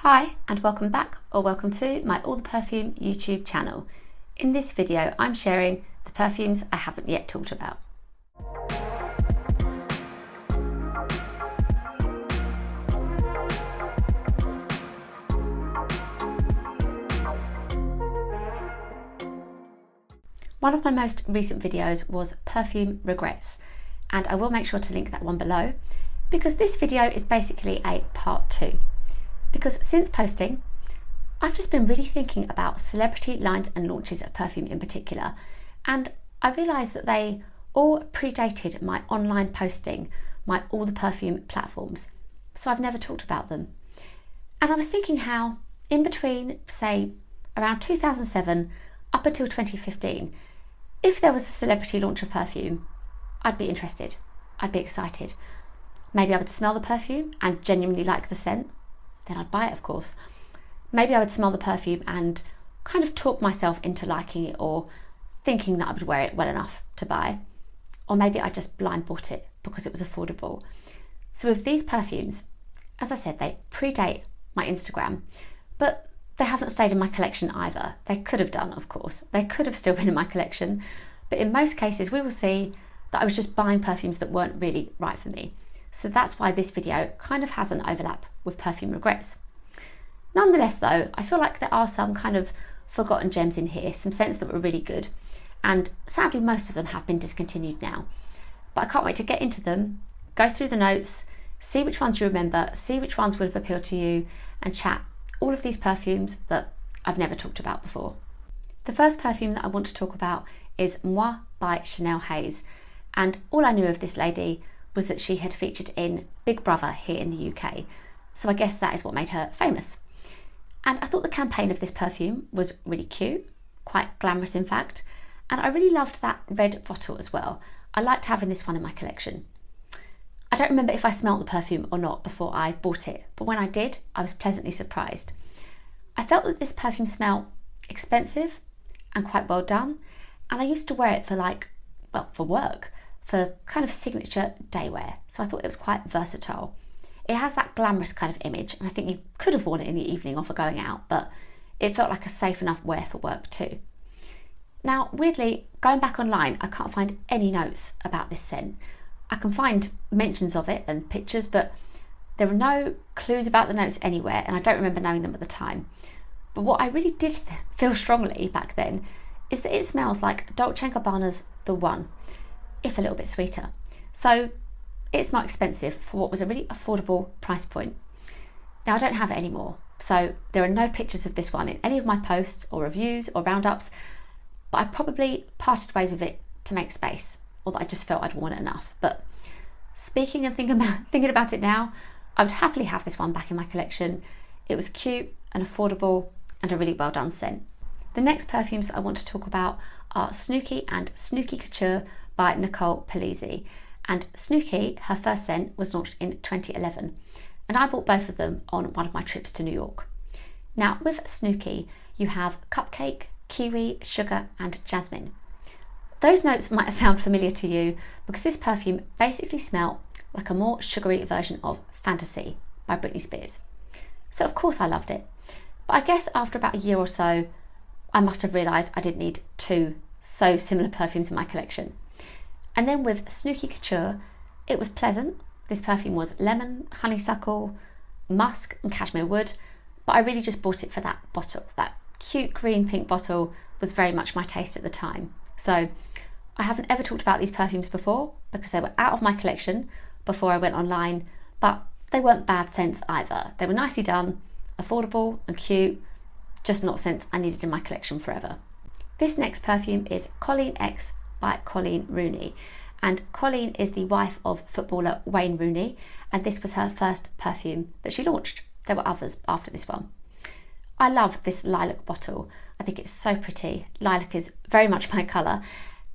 Hi and welcome back or welcome to my All the Perfume YouTube channel. In this video I'm sharing the perfumes I haven't yet talked about. One of my most recent videos was Perfume Regrets, and I will make sure to link that one below because this video is basically a part 2. Because since posting, I've just been really thinking about celebrity lines and launches of perfume in particular, and I realised that they all predated my online posting, my All the Perfume platforms, so I've never talked about them. And I was thinking how in between, say, around 2007 up until 2015, if there was a celebrity launch of perfume, I'd be interested, I'd be excited. Maybe I would smell the perfume and genuinely like the scent, then I'd buy it, of course. Maybe I would smell the perfume and kind of talk myself into liking it or thinking that I would wear it well enough to buy. Or maybe I just blind bought it because it was affordable. So with these perfumes, as I said, they predate my Instagram, but they haven't stayed in my collection either. They could have done, of course. They could have still been in my collection, but in most cases we will see that I was just buying perfumes that weren't really right for me. So that's why this video kind of has an overlap with Perfume Regrets. Nonetheless though, I feel like there are some kind of forgotten gems in here, some scents that were really good, and sadly most of them have been discontinued now. But I can't wait to get into them, go through the notes, see which ones you remember, see which ones would have appealed to you, and chat all of these perfumes that I've never talked about before. The first perfume that I want to talk about is Mwah by Chanelle Hayes, and all I knew of this lady was that she had featured in Big Brother here in the UK, so I guess that is what made her famous. And I thought the campaign of this perfume was really cute, quite glamorous in fact, and I really loved that red bottle as well. I liked having this one in my collection. I don't remember if I smelt the perfume or not before I bought it, but when I did, I was pleasantly surprised. I felt that this perfume smelled expensive and quite well done, and I used to wear it for work, for kind of signature day wear, so I thought it was quite versatile. It has that glamorous kind of image, and I think you could have worn it in the evening or for going out, but it felt like a safe enough wear for work too. Now, weirdly, going back online, I can't find any notes about this scent. I can find mentions of it and pictures, but there are no clues about the notes anywhere, and I don't remember knowing them at the time. But what I really did feel strongly back then is that it smells like Dolce Gabbana's The One, if a little bit sweeter. So it's more expensive for what was a really affordable price point. Now I don't have it anymore, so there are no pictures of this one in any of my posts or reviews or roundups, but I probably parted ways with it to make space, or that I just felt I'd worn it enough. But speaking and thinking about it now, I would happily have this one back in my collection. It was cute and affordable and a really well done scent. The next perfumes that I want to talk about are Snooki and Snooki Couture by Nicole Polizzi. And Snooki, her first scent, was launched in 2011, and I bought both of them on one of my trips to New York. Now with Snooki, you have cupcake, kiwi, sugar and jasmine. Those notes might sound familiar to you because this perfume basically smelled like a more sugary version of Fantasy by Britney Spears. So of course I loved it, but I guess after about a year or so, I must have realised I didn't need two so similar perfumes in my collection. And then with Snooki Couture, it was pleasant. This perfume was lemon, honeysuckle, musk and cashmere wood, but I really just bought it for that bottle. That cute green pink bottle was very much my taste at the time. So I haven't ever talked about these perfumes before because they were out of my collection before I went online, but they weren't bad scents either. They were nicely done, affordable and cute, just not scents I needed in my collection forever. This next perfume is Colleen X by Colleen Rooney, and Colleen is the wife of footballer Wayne Rooney, and this was her first perfume that she launched. There were others after this one. I love this lilac bottle. I think it's so pretty. Lilac is very much my colour,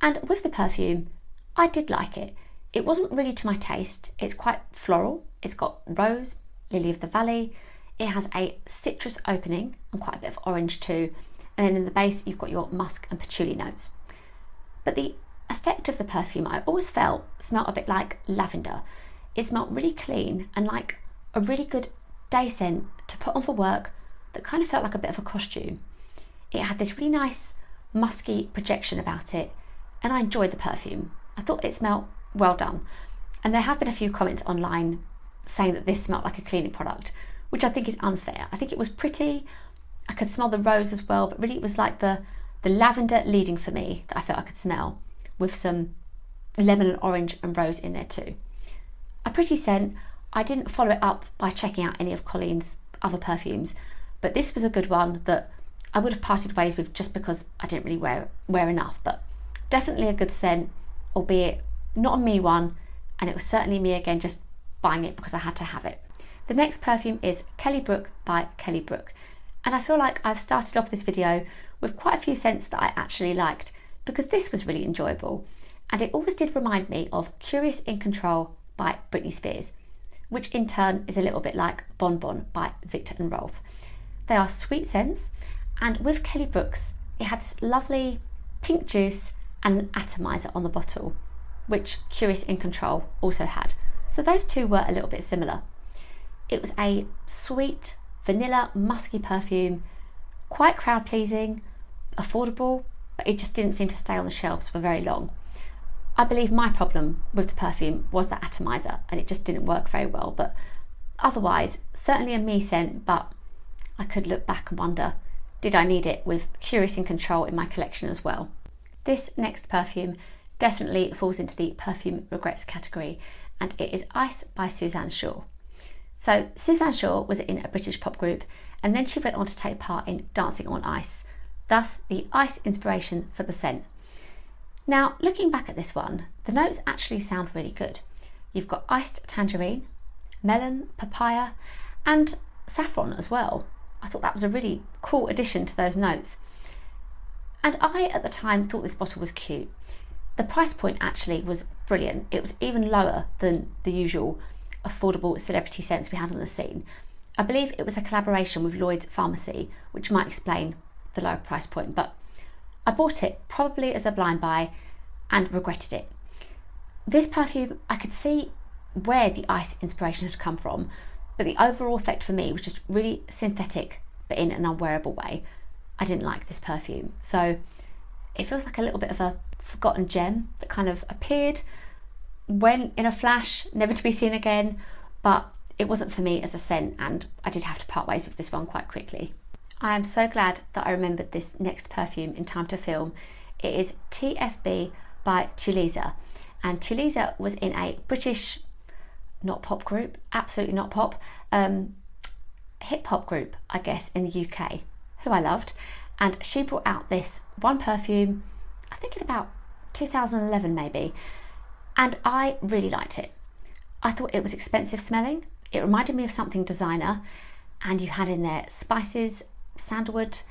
and with the perfume I did like it. It wasn't really to my taste. It's quite floral. It's got rose, lily of the valley. It has a citrus opening and quite a bit of orange too, and then in the base you've got your musk and patchouli notes. But the effect of the perfume I always felt smelled a bit like lavender. It smelled really clean and like a really good day scent to put on for work that kind of felt like a bit of a costume. It had this really nice musky projection about it, and I enjoyed the perfume. I thought it smelled well done. And there have been a few comments online saying that this smelled like a cleaning product, which I think is unfair. I think it was pretty. I could smell the rose as well, but really it was like the lavender leading for me that I felt I could smell, with some lemon and orange and rose in there too. A pretty scent. I didn't follow it up by checking out any of Colleen's other perfumes, but this was a good one that I would have parted ways with just because I didn't really wear enough. But definitely a good scent, albeit not a me one, and it was certainly me again just buying it because I had to have it. The next perfume is Kelly Brook by Kelly Brook, and I feel like I've started off this video with quite a few scents that I actually liked, because this was really enjoyable, and it always did remind me of Curious in Control by Britney Spears, which in turn is a little bit like Bon Bon by Viktor Rolf. They are sweet scents, and with Kelly Brook's, it had this lovely pink juice and an atomizer on the bottle, which Curious in Control also had. So those two were a little bit similar. It was a sweet, vanilla, musky perfume, quite crowd pleasing, affordable, but it just didn't seem to stay on the shelves for very long. I believe my problem with the perfume was the atomizer, and it just didn't work very well, but otherwise certainly a me scent, but I could look back and wonder, did I need it with Curious in Control in my collection as well? This next perfume definitely falls into the Perfume Regrets category, and it is Ice by Suzanne Shaw. So Suzanne Shaw was in a British pop group, and then she went on to take part in Dancing on Ice, thus the ice inspiration for the scent. Now, looking back at this one, the notes actually sound really good. You've got iced tangerine, melon, papaya, and saffron as well. I thought that was a really cool addition to those notes. And I, at the time, thought this bottle was cute. The price point actually was brilliant. It was even lower than the usual affordable celebrity scents we had on the scene. I believe it was a collaboration with Lloyd's Pharmacy, which might explain the lower price point, but I bought it probably as a blind buy and regretted it. This perfume, I could see where the ice inspiration had come from, but the overall effect for me was just really synthetic, but in an unwearable way. I didn't like this perfume. So it feels like a little bit of a forgotten gem that kind of appeared, went in a flash, never to be seen again, but it wasn't for me as a scent, and I did have to part ways with this one quite quickly. I am so glad that I remembered this next perfume in time to film. It is TFB by Tulisa, and Tulisa was in a British, not pop group, absolutely not pop, hip hop group, I guess, in the UK, who I loved, and she brought out this one perfume, I think in about 2011 maybe, and I really liked it. I thought it was expensive smelling. It reminded me of something designer, and you had in there spices, sandalwood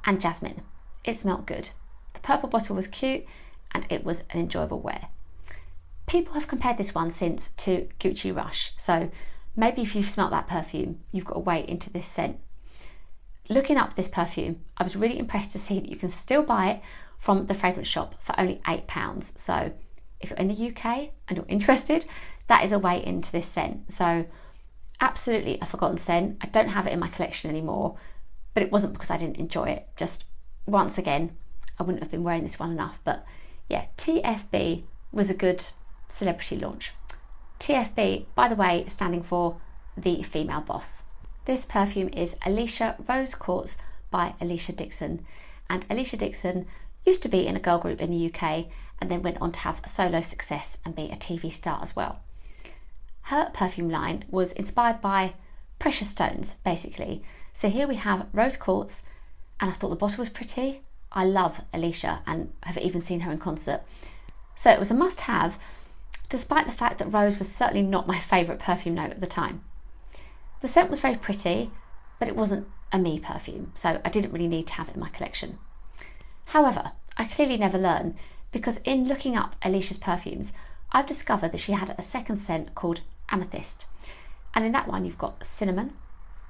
and jasmine. It smelled good. The purple bottle was cute, and it was an enjoyable wear. People have compared this one since to Gucci Rush, so maybe if you've smelt that perfume, you've got a way into this scent. Looking up this perfume, I was really impressed to see that you can still buy it from the fragrance shop for only £8. So if you're in the UK and you're interested, that is a way into this scent. So absolutely a forgotten scent. I don't have it in my collection anymore, but it wasn't because I didn't enjoy it. Just once again, I wouldn't have been wearing this one enough. But yeah, TFB was a good celebrity launch. TFB, by the way, standing for the female boss. This perfume is Alicia Rose Quartz by Alicia Dixon. And Alicia Dixon used to be in a girl group in the UK and then went on to have a solo success and be a TV star as well. Her perfume line was inspired by precious stones, basically. So here we have rose quartz, and I thought the bottle was pretty. I love Alicia and have even seen her in concert. So it was a must-have, despite the fact that rose was certainly not my favourite perfume note at the time. The scent was very pretty, but it wasn't a me perfume, so I didn't really need to have it in my collection. However, I clearly never learn, because in looking up Alicia's perfumes, I've discovered that she had a second scent called Amethyst. And in that one you've got cinnamon,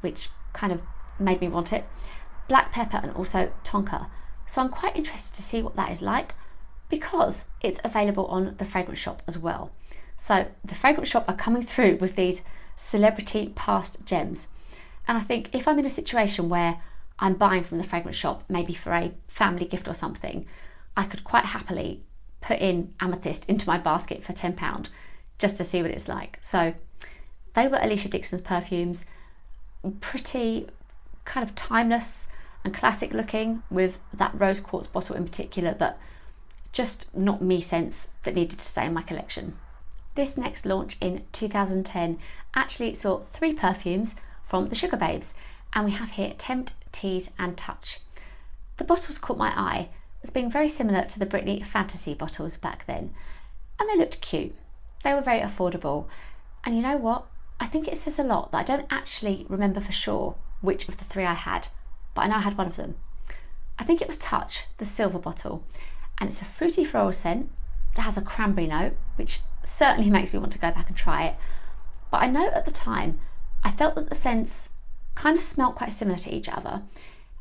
which kind of made me want it, black pepper and also tonka. So I'm quite interested to see what that is like, because it's available on the fragrance shop as well. So the fragrance shop are coming through with these celebrity past gems. And I think if I'm in a situation where I'm buying from the fragrance shop, maybe for a family gift or something, I could quite happily put in Amethyst into my basket for £10 just to see what it's like. So they were Alicia Dixon's perfumes, pretty kind of timeless and classic looking, with that rose quartz bottle in particular, but just not me scents that needed to stay in my collection. This next launch in 2010 actually saw 3 perfumes from the Sugababes, and we have here Tempt, Tease and Touch. The bottles caught my eye as being very similar to the Britney Fantasy bottles back then, and they looked cute. They were very affordable, and you know what? I think it says a lot that I don't actually remember for sure which of the 3 I had, but I know I had one of them. I think it was Touch, the silver bottle, and it's a fruity floral scent that has a cranberry note, which certainly makes me want to go back and try it. But I know at the time I felt that the scents kind of smelt quite similar to each other,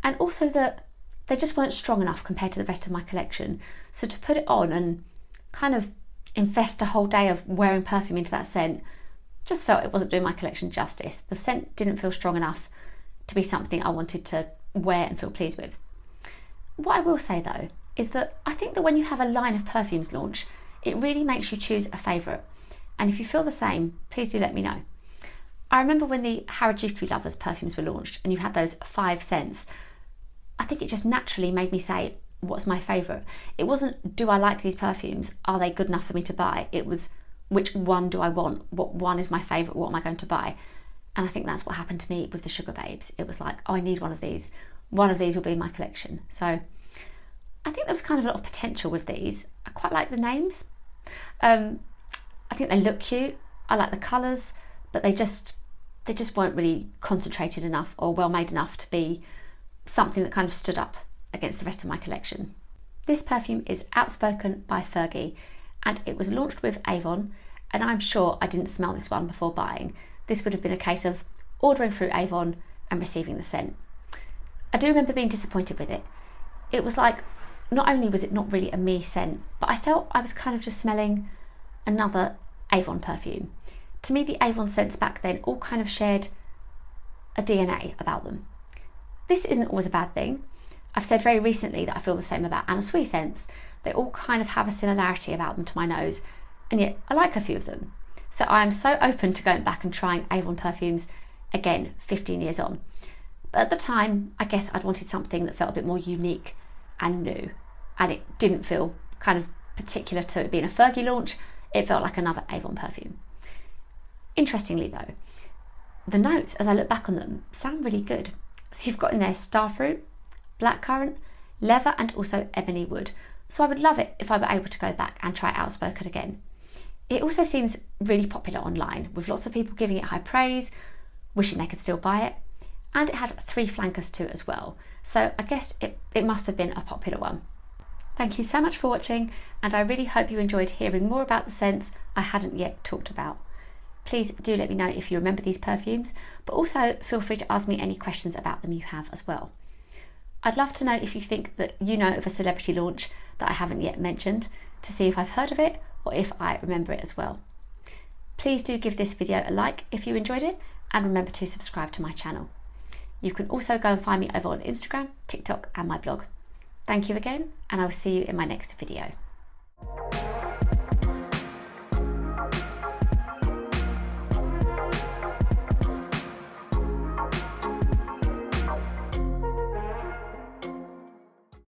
and also that they just weren't strong enough compared to the rest of my collection. So to put it on and kind of invest a whole day of wearing perfume into that scent, just felt it wasn't doing my collection justice. The scent didn't feel strong enough to be something I wanted to wear and feel pleased with. What I will say though is that I think that when you have a line of perfumes launch, it really makes you choose a favourite. And if you feel the same, please do let me know. I remember when the Harajuku Lovers perfumes were launched and you had those 5 scents, I think it just naturally made me say, what's my favourite? It wasn't, do I like these perfumes? Are they good enough for me to buy? It was, which one do I want? What one is my favourite? What am I going to buy? And I think that's what happened to me with the Sugababes. It was like, oh, I need one of these. One of these will be in my collection. So I think there was kind of a lot of potential with these. I quite like the names. I think they look cute. I like the colours, but they just weren't really concentrated enough or well made enough to be something that kind of stood up against the rest of my collection. This perfume is Outspoken by Fergie, and it was launched with Avon, and I'm sure I didn't smell this one before buying. This would have been a case of ordering through Avon and receiving the scent. I do remember being disappointed with it. It was like, not only was it not really a me scent, but I felt I was kind of just smelling another Avon perfume. To me, the Avon scents back then all kind of shared a DNA about them. This isn't always a bad thing. I've said very recently that I feel the same about Anna Sui scents. They all kind of have a similarity about them to my nose, and yet I like a few of them. So I am so open to going back and trying Avon perfumes again 15 years on. But at the time, I guess I'd wanted something that felt a bit more unique and new, and it didn't feel kind of particular to it being a Fergie launch. It felt like another Avon perfume. Interestingly though, the notes, as I look back on them, sound really good. So you've got in there starfruit, blackcurrant, leather and also ebony wood. So I would love it if I were able to go back and try Outspoken again. It also seems really popular online, with lots of people giving it high praise, wishing they could still buy it, and it had 3 flankers to it as well. So I guess it must have been a popular one. Thank you so much for watching, and I really hope you enjoyed hearing more about the scents I hadn't yet talked about. Please do let me know if you remember these perfumes, but also feel free to ask me any questions about them you have as well. I'd love to know if you think that you know of a celebrity launch that I haven't yet mentioned, to see if I've heard of it or if I remember it as well. Please do give this video a like if you enjoyed it, and remember to subscribe to my channel. You can also go and find me over on Instagram, TikTok and my blog. Thank you again, and I will see you in my next video.